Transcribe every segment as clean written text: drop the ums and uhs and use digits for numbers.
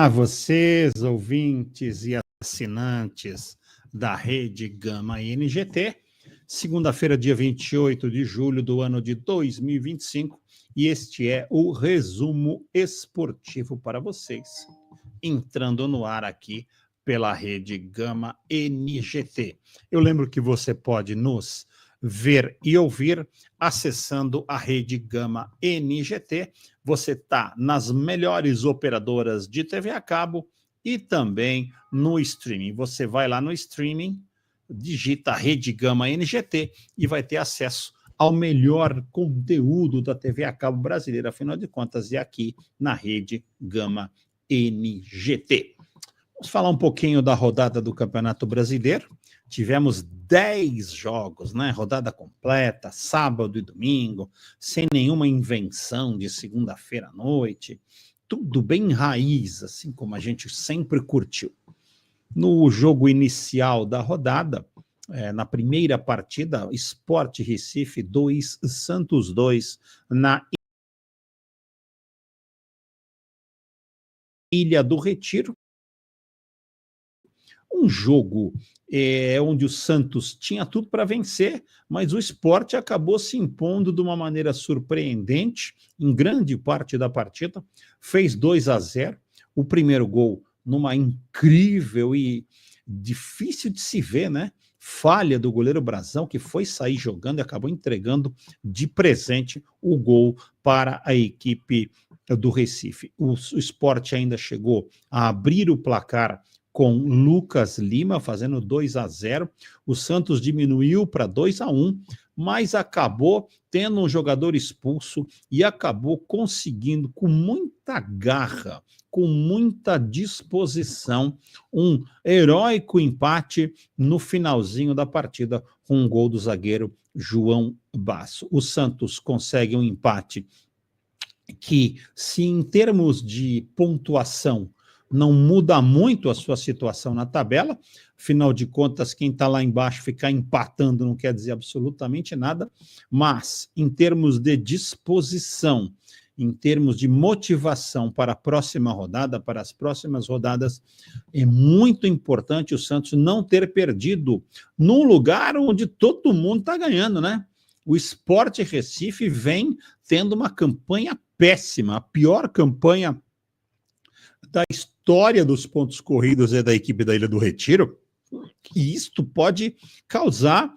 Olá, vocês, ouvintes e assinantes da Rede Gama NGT. Segunda-feira, dia 28 de julho do ano de 2025, e este é o resumo esportivo para vocês, entrando no ar aqui pela Rede Gama NGT. Eu lembro que você pode nos ver e ouvir acessando a Rede Gama NGT. Você está nas melhores operadoras de TV a cabo e também no streaming. Você vai lá no streaming, digita Rede Gama NGT e vai ter acesso ao melhor conteúdo da TV a cabo brasileira, afinal de contas, é aqui na Rede Gama NGT. Vamos falar um pouquinho da rodada do Campeonato Brasileiro. Tivemos 10 jogos, né? Rodada completa, sábado e domingo, sem nenhuma invenção de segunda-feira à noite. Tudo bem raiz, assim como a gente sempre curtiu. No jogo inicial da rodada, na primeira partida, Sport Recife 2, Santos 2, na Ilha do Retiro. Um jogo onde o Santos tinha tudo para vencer, mas o Sport acabou se impondo de uma maneira surpreendente em grande parte da partida, fez 2-0, o primeiro gol numa incrível e difícil de se ver, né? Falha do goleiro Brazão, que foi sair jogando e acabou entregando de presente o gol para a equipe do Recife. O Sport ainda chegou a abrir o placar com Lucas Lima fazendo 2-0, o Santos diminuiu para 2-1, mas acabou tendo um jogador expulso e acabou conseguindo, com muita garra, com muita disposição, um heróico empate no finalzinho da partida, com um gol do zagueiro João Basso. O Santos consegue um empate que, se em termos de pontuação não muda muito a sua situação na tabela, afinal de contas, quem está lá embaixo ficar empatando não quer dizer absolutamente nada, mas em termos de disposição, em termos de motivação para a próxima rodada, para as próximas rodadas, é muito importante o Santos não ter perdido num lugar onde todo mundo está ganhando, né? O Sport Recife vem tendo uma campanha péssima, a pior campanha da história dos pontos corridos é da equipe da Ilha do Retiro, e isto pode causar,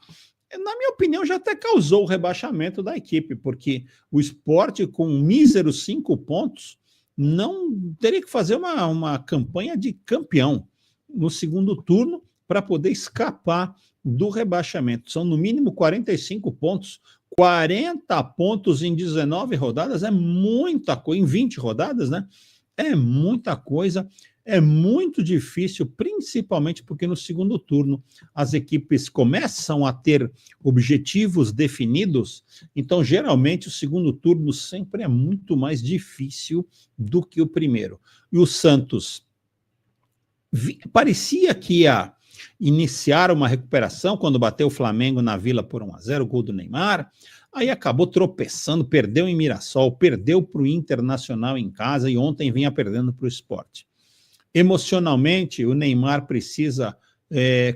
na minha opinião, já até causou o rebaixamento da equipe, porque o Sport, com míseros 5 pontos, não teria que fazer uma campanha de campeão no segundo turno para poder escapar do rebaixamento. São, no mínimo, 45 pontos. 40 pontos em 19 rodadas é muita coisa, em 20 rodadas, né? É muita coisa, é muito difícil, principalmente porque no segundo turno as equipes começam a ter objetivos definidos, então geralmente o segundo turno sempre é muito mais difícil do que o primeiro. E o Santos parecia que ia iniciar uma recuperação quando bateu o Flamengo na Vila por 1-0, o gol do Neymar. Aí acabou tropeçando, perdeu em Mirassol, perdeu para o Internacional em casa e ontem vinha perdendo para o Sport. Emocionalmente, o Neymar precisa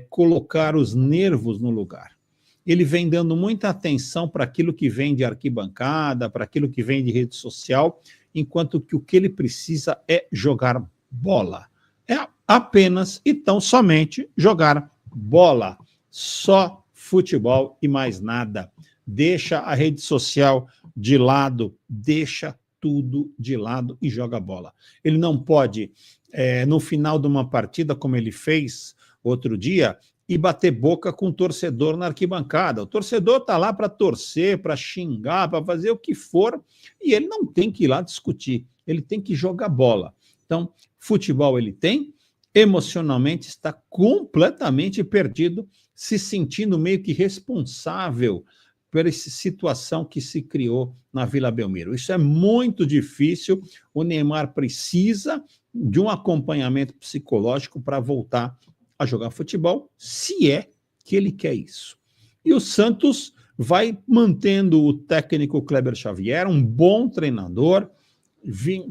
colocar os nervos no lugar. Ele vem dando muita atenção para aquilo que vem de arquibancada, para aquilo que vem de rede social, enquanto que o que ele precisa é jogar bola. É apenas e tão somente jogar bola. Só futebol e mais nada. Deixa a rede social de lado, deixa tudo de lado e joga bola. Ele não pode, no final de uma partida, como ele fez outro dia, ir bater boca com o torcedor na arquibancada. O torcedor está lá para torcer, para xingar, para fazer o que for, e ele não tem que ir lá discutir, ele tem que jogar bola. Então, futebol ele tem, emocionalmente está completamente perdido, se sentindo meio que responsável por essa situação que se criou na Vila Belmiro. Isso é muito difícil, o Neymar precisa de um acompanhamento psicológico para voltar a jogar futebol, se é que ele quer isso. E o Santos vai mantendo o técnico Kleber Xavier, um bom treinador.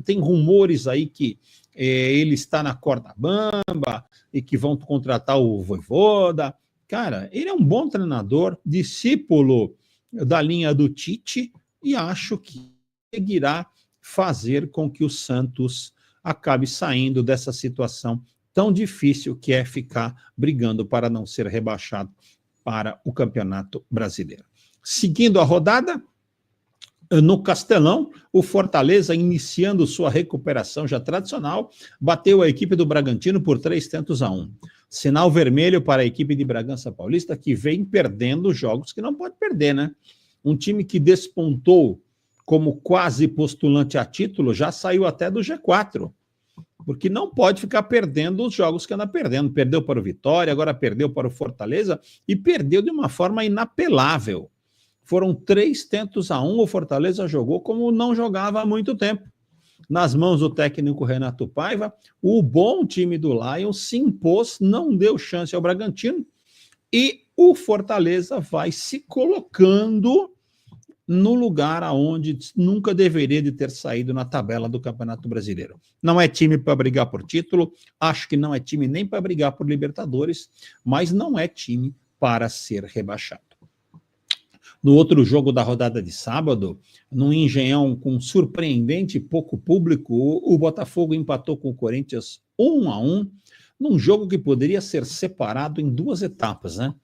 Tem rumores aí que ele está na corda bamba e que vão contratar o Vojvoda. Cara, ele é um bom treinador, discípulo da linha do Tite, e acho que conseguirá fazer com que o Santos acabe saindo dessa situação tão difícil que é ficar brigando para não ser rebaixado para o Campeonato Brasileiro. Seguindo a rodada, no Castelão, o Fortaleza, iniciando sua recuperação já tradicional, bateu a equipe do Bragantino por 3-1. Sinal vermelho para a equipe de Bragança Paulista, que vem perdendo jogos que não pode perder, né? Um time que despontou como quase postulante a título, já saiu até do G4, porque não pode ficar perdendo os jogos que anda perdendo. Perdeu para o Vitória, agora perdeu para o Fortaleza, e perdeu de uma forma inapelável. Foram 3-1, o Fortaleza jogou como não jogava há muito tempo. Nas mãos do técnico Renato Paiva, o bom time do Lions se impôs, não deu chance ao Bragantino, e o Fortaleza vai se colocando no lugar aonde nunca deveria de ter saído na tabela do Campeonato Brasileiro. Não é time para brigar por título, acho que não é time nem para brigar por Libertadores, mas não é time para ser rebaixado. No outro jogo da rodada de sábado, no Engenhão com surpreendente pouco público, o Botafogo empatou com o Corinthians 1-1, num jogo que poderia ser separado em duas etapas, né?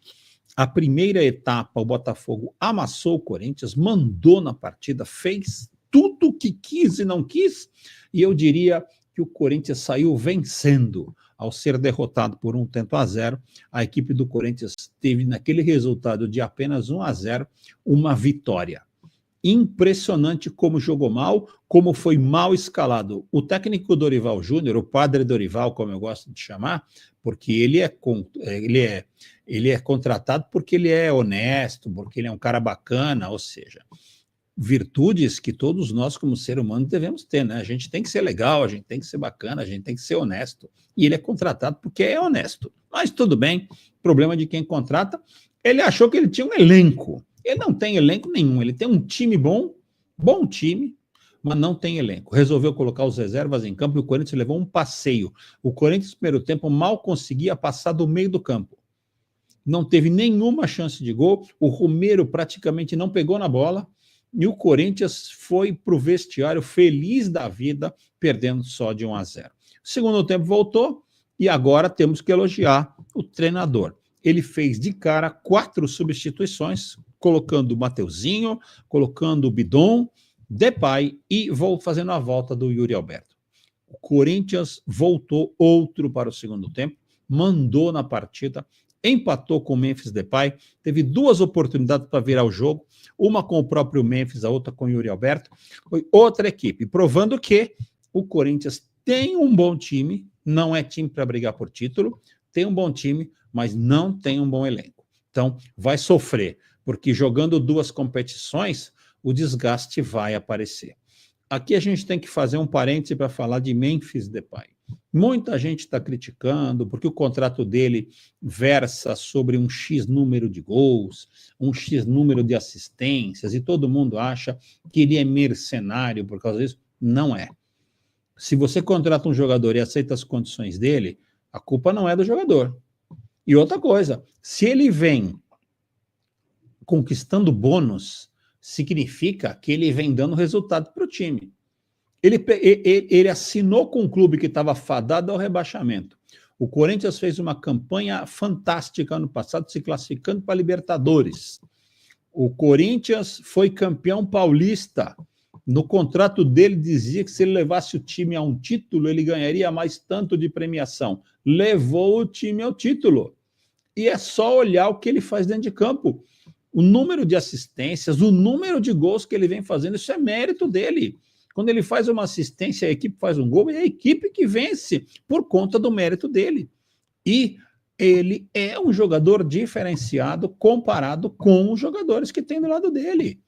A primeira etapa, o Botafogo amassou o Corinthians, mandou na partida, fez tudo o que quis e não quis, e eu diria que o Corinthians saiu vencendo. Ao ser derrotado por 1-0, a equipe do Corinthians teve, naquele resultado de apenas 1-0, uma vitória. Impressionante como jogou mal, como foi mal escalado. O técnico Dorival Júnior, o padre Dorival, como eu gosto de chamar, porque ele é contratado porque ele é honesto, porque ele é um cara bacana, ou seja, virtudes que todos nós, como ser humano, devemos ter, né? A gente tem que ser legal, a gente tem que ser bacana, a gente tem que ser honesto. E ele é contratado porque é honesto. Mas tudo bem, problema de quem contrata. Ele achou que ele tinha um elenco. Ele não tem elenco nenhum, ele tem um time bom time, mas não tem elenco. Resolveu colocar os reservas em campo e o Corinthians levou um passeio. O Corinthians, no primeiro tempo, mal conseguia passar do meio do campo. Não teve nenhuma chance de gol, o Romero praticamente não pegou na bola, e o Corinthians foi para o vestiário feliz da vida, perdendo só de 1-0. O segundo tempo voltou, e agora temos que elogiar o treinador. Ele fez de cara 4 substituições, colocando o Mateuzinho, colocando o Bidon, Depay e fazendo a volta do Yuri Alberto. O Corinthians voltou outro para o segundo tempo, mandou na partida, empatou com o Memphis Depay, teve 2 oportunidades para virar o jogo, uma com o próprio Memphis, a outra com o Yuri Alberto. Foi outra equipe, provando que o Corinthians tem um bom time, não é time para brigar por título, tem um bom time, mas não tem um bom elenco. Então, vai sofrer, porque jogando 2 competições, o desgaste vai aparecer. Aqui a gente tem que fazer um parêntese para falar de Memphis Depay. Muita gente está criticando porque o contrato dele versa sobre um X número de gols, um X número de assistências, e todo mundo acha que ele é mercenário por causa disso. Não é. Se você contrata um jogador e aceita as condições dele, a culpa não é do jogador. E outra coisa, se ele vem conquistando bônus, significa que ele vem dando resultado para o time. Ele assinou com um clube que estava fadado ao rebaixamento. O Corinthians fez uma campanha fantástica ano passado, se classificando para a Libertadores. O Corinthians foi campeão paulista. No contrato dele dizia que se ele levasse o time a um título, ele ganharia mais tanto de premiação. Levou o time ao título. E é só olhar o que ele faz dentro de campo. O número de assistências, o número de gols que ele vem fazendo, isso é mérito dele. Quando ele faz uma assistência, a equipe faz um gol, é a equipe que vence por conta do mérito dele. E ele é um jogador diferenciado comparado com os jogadores que tem do lado dele.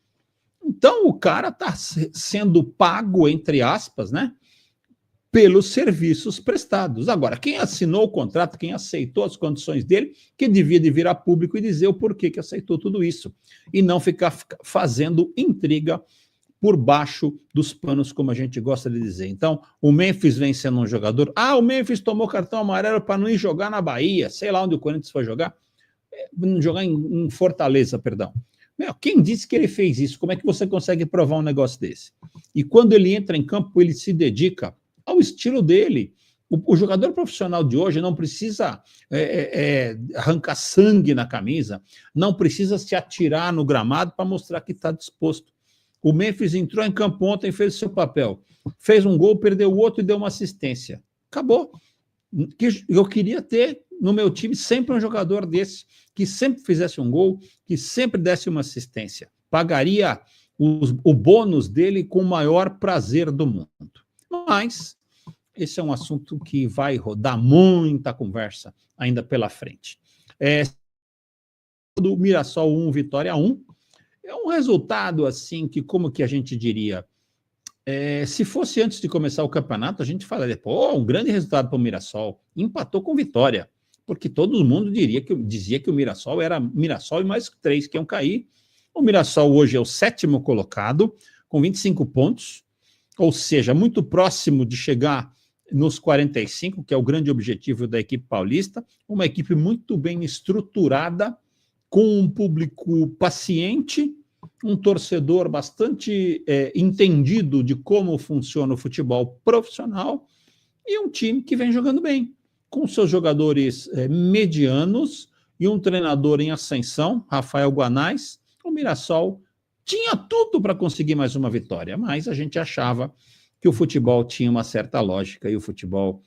Então, o cara está sendo pago, entre aspas, né, pelos serviços prestados. Agora, quem assinou o contrato, quem aceitou as condições dele, que devia de vir a público e dizer o porquê que aceitou tudo isso. E não ficar fazendo intriga por baixo dos panos, como a gente gosta de dizer. Então, o Memphis vem sendo um jogador... o Memphis tomou cartão amarelo para não ir jogar na Bahia, sei lá onde o Corinthians foi jogar, em Fortaleza, perdão. Quem disse que ele fez isso? Como é que você consegue provar um negócio desse? E quando ele entra em campo, ele se dedica ao estilo dele. O jogador profissional de hoje não precisa arrancar sangue na camisa, não precisa se atirar no gramado para mostrar que está disposto. O Memphis entrou em campo ontem, fez o seu papel, fez um gol, perdeu o outro e deu uma assistência. Acabou. Eu queria ter no meu time sempre um jogador desse, que sempre fizesse um gol, que sempre desse uma assistência. Pagaria o bônus dele com o maior prazer do mundo. Mas esse é um assunto que vai rodar muita conversa ainda pela frente. Do Mirassol 1, Vitória 1, é um resultado assim que, como que a gente diria, se fosse antes de começar o campeonato, a gente falaria, um grande resultado para o Mirassol, empatou com Vitória, porque todo mundo dizia que o Mirassol era Mirassol e mais 3 que iam cair. O Mirassol hoje é o 7º colocado, com 25 pontos, ou seja, muito próximo de chegar nos 45, que é o grande objetivo da equipe paulista, uma equipe muito bem estruturada, com um público paciente, um torcedor bastante entendido de como funciona o futebol profissional e um time que vem jogando bem, com seus jogadores medianos e um treinador em ascensão, Rafael Guanais. O Mirassol tinha tudo para conseguir mais uma vitória, mas a gente achava que o futebol tinha uma certa lógica e o futebol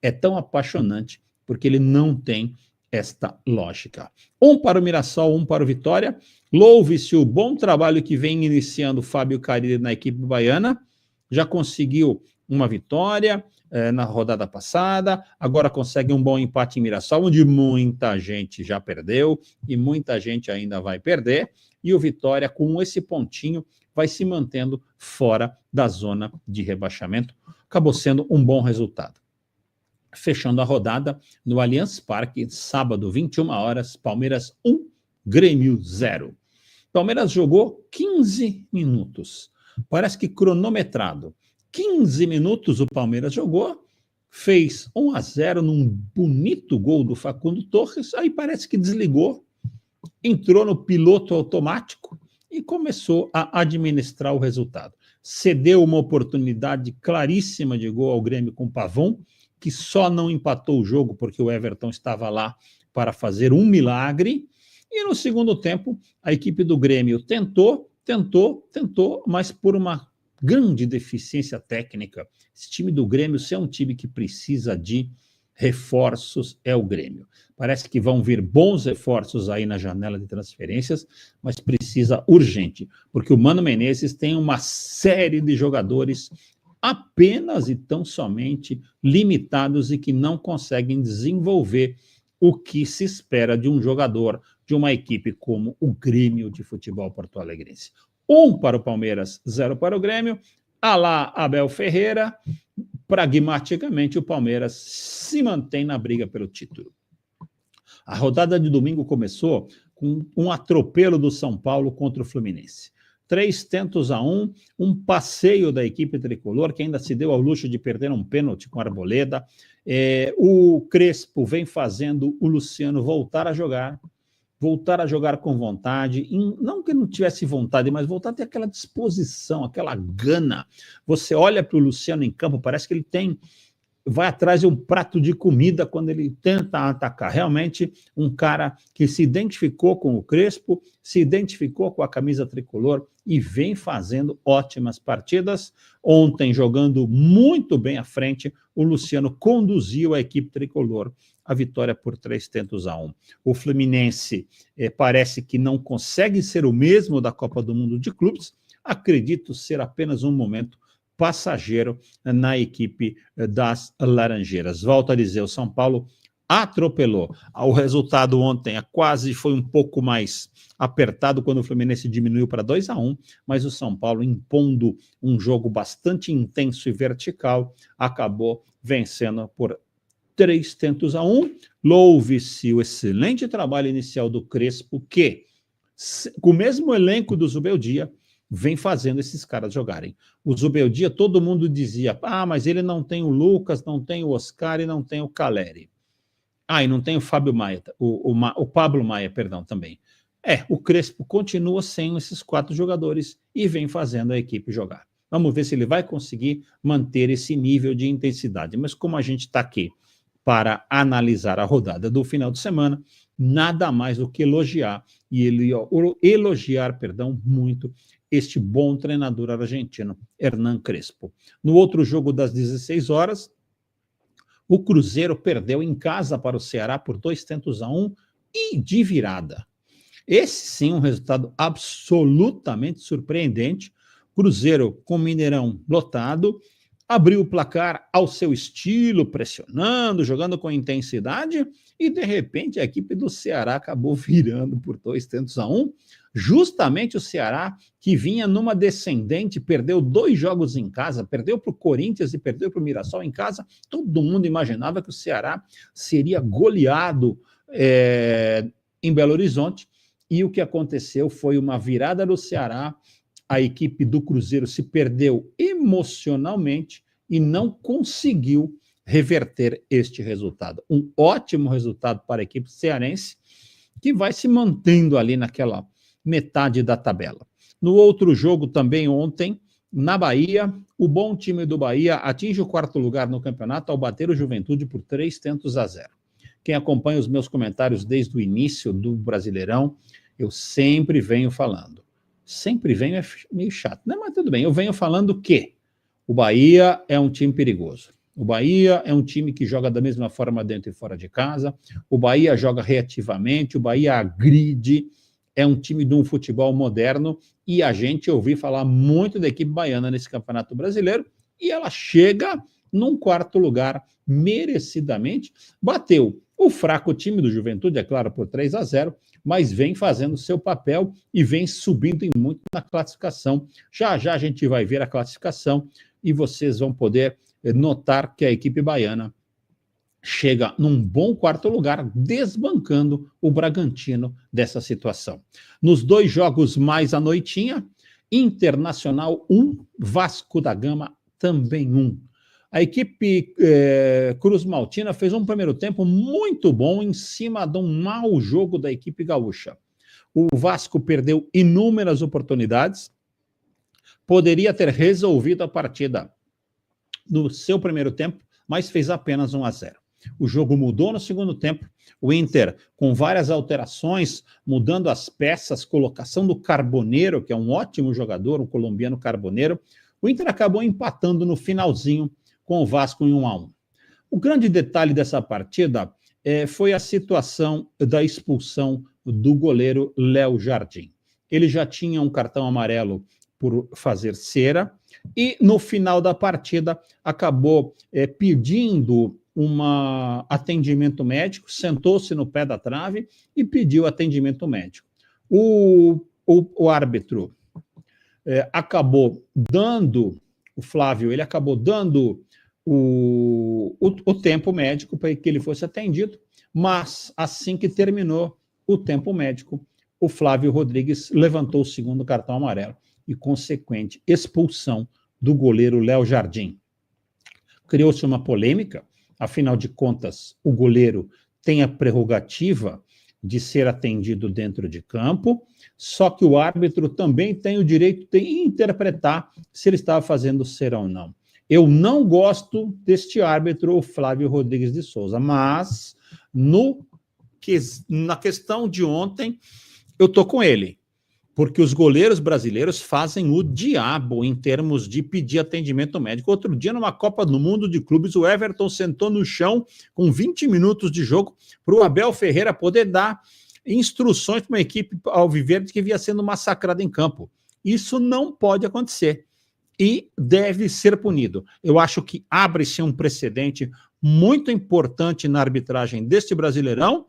é tão apaixonante porque ele não tem esta lógica. 1 para o Mirassol, 1 para o Vitória. Louve-se o bom trabalho que vem iniciando o Fábio Carille na equipe baiana. Já conseguiu uma vitória na rodada passada, agora consegue um bom empate em Mirassol, onde muita gente já perdeu e muita gente ainda vai perder. E o Vitória, com esse pontinho, vai se mantendo fora da zona de rebaixamento. Acabou sendo um bom resultado. Fechando a rodada no Allianz Parque, sábado, 21 horas, Palmeiras 1, Grêmio 0. Palmeiras jogou 15 minutos. Parece que cronometrado. 15 minutos o Palmeiras jogou, fez 1-0 num bonito gol do Facundo Torres, aí parece que desligou, entrou no piloto automático e começou a administrar o resultado. Cedeu uma oportunidade claríssima de gol ao Grêmio com o Pavon, que só não empatou o jogo porque o Everton estava lá para fazer um milagre. E no segundo tempo, a equipe do Grêmio tentou, mas por uma grande deficiência técnica. Esse time do Grêmio, se é um time que precisa de reforços, é o Grêmio. Parece que vão vir bons reforços aí na janela de transferências, mas precisa urgente, porque o Mano Menezes tem uma série de jogadores apenas e tão somente limitados e que não conseguem desenvolver o que se espera de um jogador de uma equipe como o Grêmio de Futebol Porto-Alegrense. 1 para o Palmeiras, 0 para o Grêmio. Alá Abel Ferreira. Pragmaticamente, o Palmeiras se mantém na briga pelo título. A rodada de domingo começou com um atropelo do São Paulo contra o Fluminense. 3-1, um passeio da equipe tricolor, que ainda se deu ao luxo de perder um pênalti com a Arboleda. O Crespo vem fazendo o Luciano voltar a jogar com vontade, não que não tivesse vontade, mas voltar a ter aquela disposição, aquela gana. Você olha para o Luciano em campo, parece que ele vai atrás de um prato de comida quando ele tenta atacar. Realmente, um cara que se identificou com o Crespo, se identificou com a camisa tricolor e vem fazendo ótimas partidas. Ontem, jogando muito bem à frente, o Luciano conduziu a equipe tricolor à vitória por 3-1. O Fluminense parece que não consegue ser o mesmo da Copa do Mundo de Clubes. Acredito ser apenas um momento passageiro na equipe das Laranjeiras. Volto a dizer, o São Paulo atropelou. O resultado ontem quase foi um pouco mais apertado quando o Fluminense diminuiu para 2-1, mas o São Paulo, impondo um jogo bastante intenso e vertical, acabou vencendo por 3-1. Louve-se o excelente trabalho inicial do Crespo, que, com o mesmo elenco do Zubeldia, vem fazendo esses caras jogarem. O Zubeldia, todo mundo dizia, mas ele não tem o Lucas, não tem o Oscar e não tem o Caleri. E não tem o Fábio Maia, o Pablo Maia, perdão, também. O Crespo continua sem esses 4 jogadores e vem fazendo a equipe jogar. Vamos ver se ele vai conseguir manter esse nível de intensidade. Mas como a gente está aqui para analisar a rodada do final de semana, nada mais do que elogiar muito este bom treinador argentino, Hernán Crespo. No outro jogo das 16 horas, o Cruzeiro perdeu em casa para o Ceará por 2-1 e de virada. Esse sim, um resultado absolutamente surpreendente. Cruzeiro com o Mineirão lotado, abriu o placar ao seu estilo, pressionando, jogando com intensidade, e de repente a equipe do Ceará acabou virando por 2-1. Justamente o Ceará, que vinha numa descendente, perdeu 2 jogos em casa, perdeu para o Corinthians e perdeu para o Mirassol em casa. Todo mundo imaginava que o Ceará seria goleado em Belo Horizonte, e o que aconteceu foi uma virada do Ceará. A equipe do Cruzeiro se perdeu emocionalmente e não conseguiu reverter este resultado. Um ótimo resultado para a equipe cearense, que vai se mantendo ali naquela metade da tabela. No outro jogo também ontem, na Bahia, o bom time do Bahia atinge o 4º lugar no campeonato ao bater o Juventude por 3-0. Quem acompanha os meus comentários desde o início do Brasileirão, eu sempre venho falando. Sempre venho, é meio chato, né? Mas tudo bem, eu venho falando que o Bahia é um time perigoso. O Bahia é um time que joga da mesma forma dentro e fora de casa. O Bahia joga reativamente, o Bahia agride, é um time de um futebol moderno, e a gente ouviu falar muito da equipe baiana nesse Campeonato Brasileiro, e ela chega num 4º lugar, merecidamente, bateu o fraco time do Juventude, é claro, por 3-0, mas vem fazendo o seu papel e vem subindo em muito na classificação. Já já a gente vai ver a classificação e vocês vão poder notar que a equipe baiana chega num bom 4º lugar, desbancando o Bragantino dessa situação. Nos 2 jogos mais à noitinha, Internacional 1, Vasco da Gama também 1. A equipe Cruz Maltina fez um primeiro tempo muito bom em cima de um mau jogo da equipe gaúcha. O Vasco perdeu inúmeras oportunidades, poderia ter resolvido a partida no seu primeiro tempo, mas fez apenas 1-0. O jogo mudou no segundo tempo, o Inter com várias alterações, mudando as peças, colocação do Carboneiro, que é um ótimo jogador, um colombiano Carboneiro. O Inter acabou empatando no finalzinho com o Vasco em 1-1. O grande detalhe dessa partida foi a situação da expulsão do goleiro Léo Jardim. Ele já tinha um cartão amarelo por fazer cera e no final da partida acabou pedindo um atendimento médico, sentou-se no pé da trave e pediu atendimento médico. O árbitro acabou dando, o Flávio, ele acabou dando o tempo médico para que ele fosse atendido, mas assim que terminou o tempo médico, o Flávio Rodrigues levantou o segundo cartão amarelo e consequente expulsão do goleiro Léo Jardim. Criou-se uma polêmica, afinal de contas, o goleiro tem a prerrogativa de ser atendido dentro de campo, só que o árbitro também tem o direito de interpretar se ele estava fazendo cera ou não. Eu não gosto deste árbitro, o Flávio Rodrigues de Souza, mas na questão de ontem, eu estou com ele, porque os goleiros brasileiros fazem o diabo em termos de pedir atendimento médico. Outro dia, numa Copa do Mundo de Clubes, o Everton sentou no chão com 20 minutos de jogo para o Abel Ferreira poder dar instruções para uma equipe alviverde que vinha sendo massacrada em campo. Isso não pode acontecer e deve ser punido. Eu acho que abre-se um precedente muito importante na arbitragem deste Brasileirão,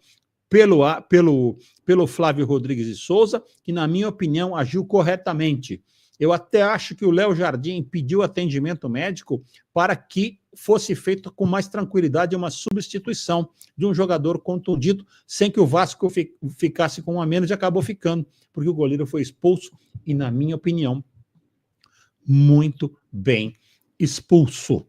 pelo Flávio Rodrigues de Souza, que, na minha opinião, agiu corretamente. Eu até acho que o Léo Jardim pediu atendimento médico para que fosse feito com mais tranquilidade uma substituição de um jogador contundido, sem que o Vasco ficasse com um a menos, e acabou ficando, porque o goleiro foi expulso e, na minha opinião, muito bem expulso.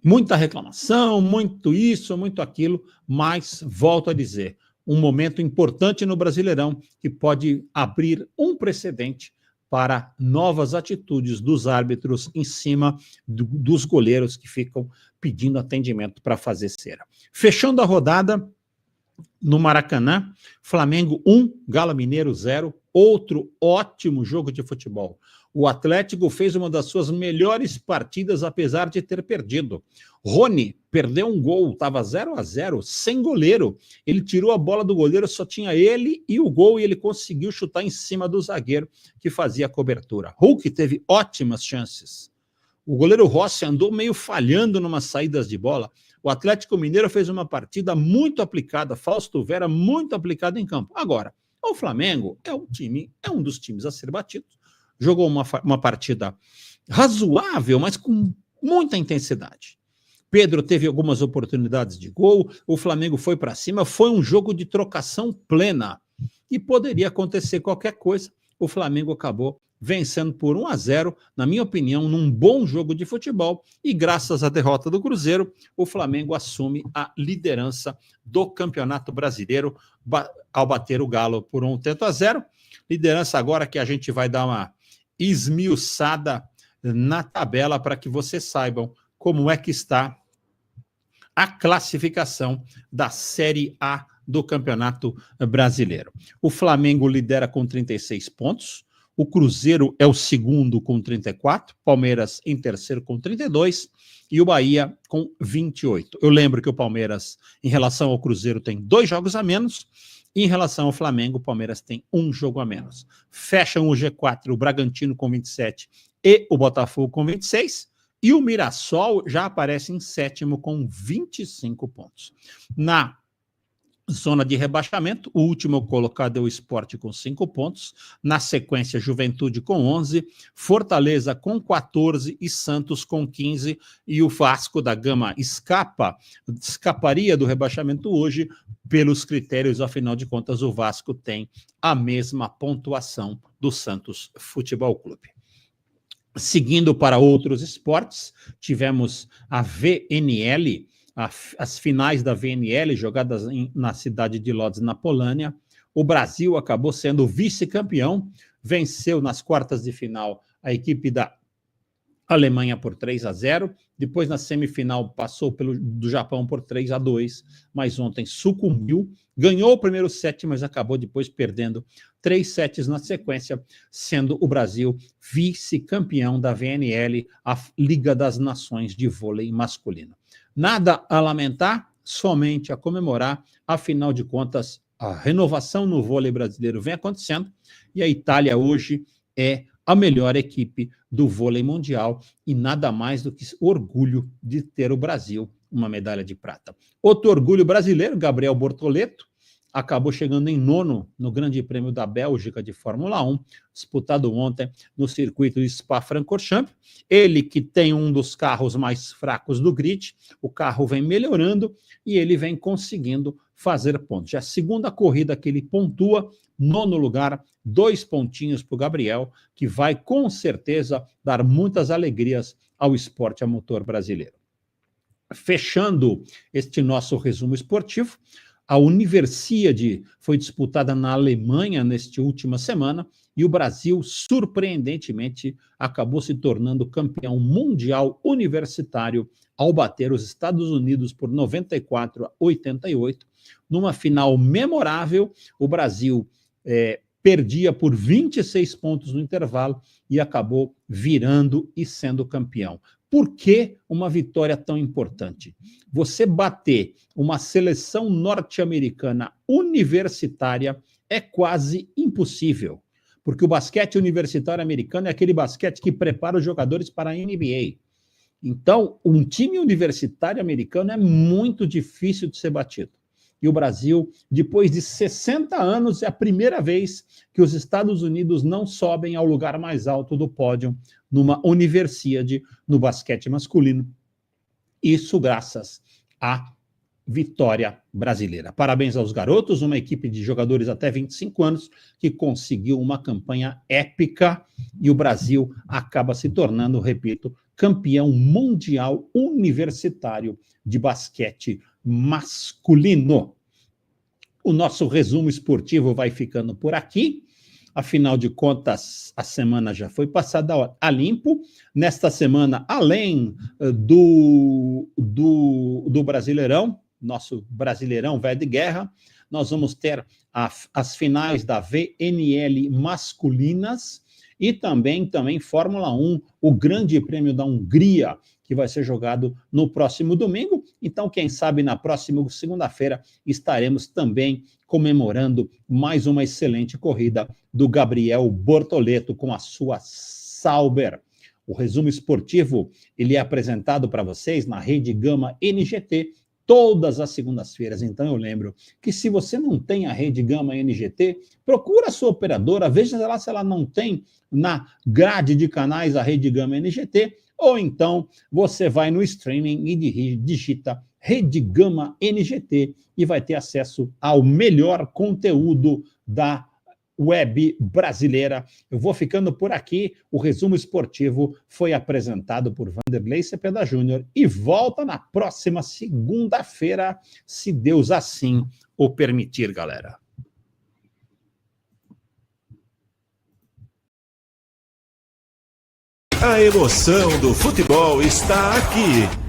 Muita reclamação, muito isso, muito aquilo, mas, volto a dizer, um momento importante no Brasileirão que pode abrir um precedente para novas atitudes dos árbitros em cima dos goleiros que ficam pedindo atendimento para fazer cera. Fechando a rodada, no Maracanã, Flamengo 1, Galo Mineiro 0, outro ótimo jogo de futebol. O Atlético fez uma das suas melhores partidas, apesar de ter perdido. Rony perdeu um gol, estava 0-0, sem goleiro. Ele tirou a bola do goleiro, só tinha ele e o gol, e ele conseguiu chutar em cima do zagueiro que fazia a cobertura. Hulk teve ótimas chances. O goleiro Rossi andou meio falhando numas saídas de bola. O Atlético Mineiro fez uma partida muito aplicada, Fausto Vera muito aplicado em campo. Agora, o Flamengo é um dos times a ser batido. Jogou uma partida razoável, mas com muita intensidade. Pedro teve algumas oportunidades de gol, o Flamengo foi para cima, foi um jogo de trocação plena. E poderia acontecer qualquer coisa. O Flamengo acabou vencendo por 1-0, na minha opinião, num bom jogo de futebol, e graças à derrota do Cruzeiro, o Flamengo assume a liderança do Campeonato Brasileiro ao bater o Galo por 1-0. Liderança agora que a gente vai dar uma esmiuçada na tabela para que vocês saibam como é que está a classificação da Série A do Campeonato Brasileiro. O Flamengo lidera com 36 pontos, o Cruzeiro é o segundo com 34, Palmeiras em terceiro com 32 e o Bahia com 28. Eu lembro que o Palmeiras, em relação ao Cruzeiro, tem 2 jogos a menos, e em relação ao Flamengo, o Palmeiras tem 1 jogo a menos. Fecham o G4 o Bragantino com 27 e o Botafogo com 26, e o Mirassol já aparece em sétimo com 25 pontos. Na zona de rebaixamento, o último colocado é o Sport com 5 pontos, na sequência Juventude com 11, Fortaleza com 14 e Santos com 15, e o Vasco da Gama escaparia do rebaixamento hoje, pelos critérios, afinal de contas, o Vasco tem a mesma pontuação do Santos Futebol Clube. Seguindo para outros esportes, tivemos a VNL, as finais da VNL jogadas na cidade de Lodz, na Polônia. O Brasil acabou sendo vice-campeão, venceu nas quartas de final a equipe da Alemanha por 3-0, depois na semifinal passou do Japão por 3-2, mas ontem sucumbiu, ganhou o primeiro set, mas acabou depois perdendo 3 sets na sequência, sendo o Brasil vice-campeão da VNL, a Liga das Nações de Vôlei Masculino. Nada a lamentar, somente a comemorar, afinal de contas, a renovação no vôlei brasileiro vem acontecendo, e a Itália hoje é a melhor equipe do vôlei mundial, e nada mais do que orgulho de ter o Brasil uma medalha de prata. Outro orgulho brasileiro, Gabriel Bortoleto, acabou chegando em 9º no Grande Prêmio da Bélgica de Fórmula 1, disputado ontem no circuito de Spa-Francorchamps. Ele que tem um dos carros mais fracos do grid, o carro vem melhorando e ele vem conseguindo fazer pontos. Já a segunda corrida que ele pontua, 9º lugar, 2 pontinhos para o Gabriel, que vai com certeza dar muitas alegrias ao esporte a motor brasileiro. Fechando este nosso resumo esportivo, a Universiade foi disputada na Alemanha nesta última semana e o Brasil, surpreendentemente, acabou se tornando campeão mundial universitário ao bater os Estados Unidos por 94-88. Numa final memorável, o Brasil perdia por 26 pontos no intervalo e acabou virando e sendo campeão. Por que uma vitória tão importante? Você bater uma seleção norte-americana universitária é quase impossível, porque o basquete universitário americano é aquele basquete que prepara os jogadores para a NBA. Então, um time universitário americano é muito difícil de ser batido. E o Brasil, depois de 60 anos, é a primeira vez que os Estados Unidos não sobem ao lugar mais alto do pódio numa Universiade no basquete masculino. Isso graças à vitória brasileira. Parabéns aos garotos, uma equipe de jogadores até 25 anos que conseguiu uma campanha épica e o Brasil acaba se tornando, repito, campeão mundial universitário de basquete masculino. O nosso resumo esportivo vai ficando por aqui. Afinal de contas, a semana já foi passada a limpo. Nesta semana, além do Brasileirão, nosso Brasileirão velho de guerra, nós vamos ter as finais da VNL masculinas e também Fórmula 1, o Grande Prêmio da Hungria, que vai ser jogado no próximo domingo. Então, quem sabe na próxima segunda-feira estaremos também comemorando mais uma excelente corrida do Gabriel Bortoleto com a sua Sauber. O resumo esportivo ele é apresentado para vocês na Rede Gama NGT todas as segundas-feiras. Então eu lembro que se você não tem a Rede Gama NGT, procura a sua operadora, veja lá se ela não tem na grade de canais a Rede Gama NGT, ou então você vai no streaming e digita Rede Gama NGT e vai ter acesso ao melhor conteúdo da web brasileira. Eu vou ficando por aqui. O resumo esportivo foi apresentado por Vanderlei Cepeda Júnior e volta na próxima segunda-feira, se Deus assim o permitir, galera. A emoção do futebol está aqui.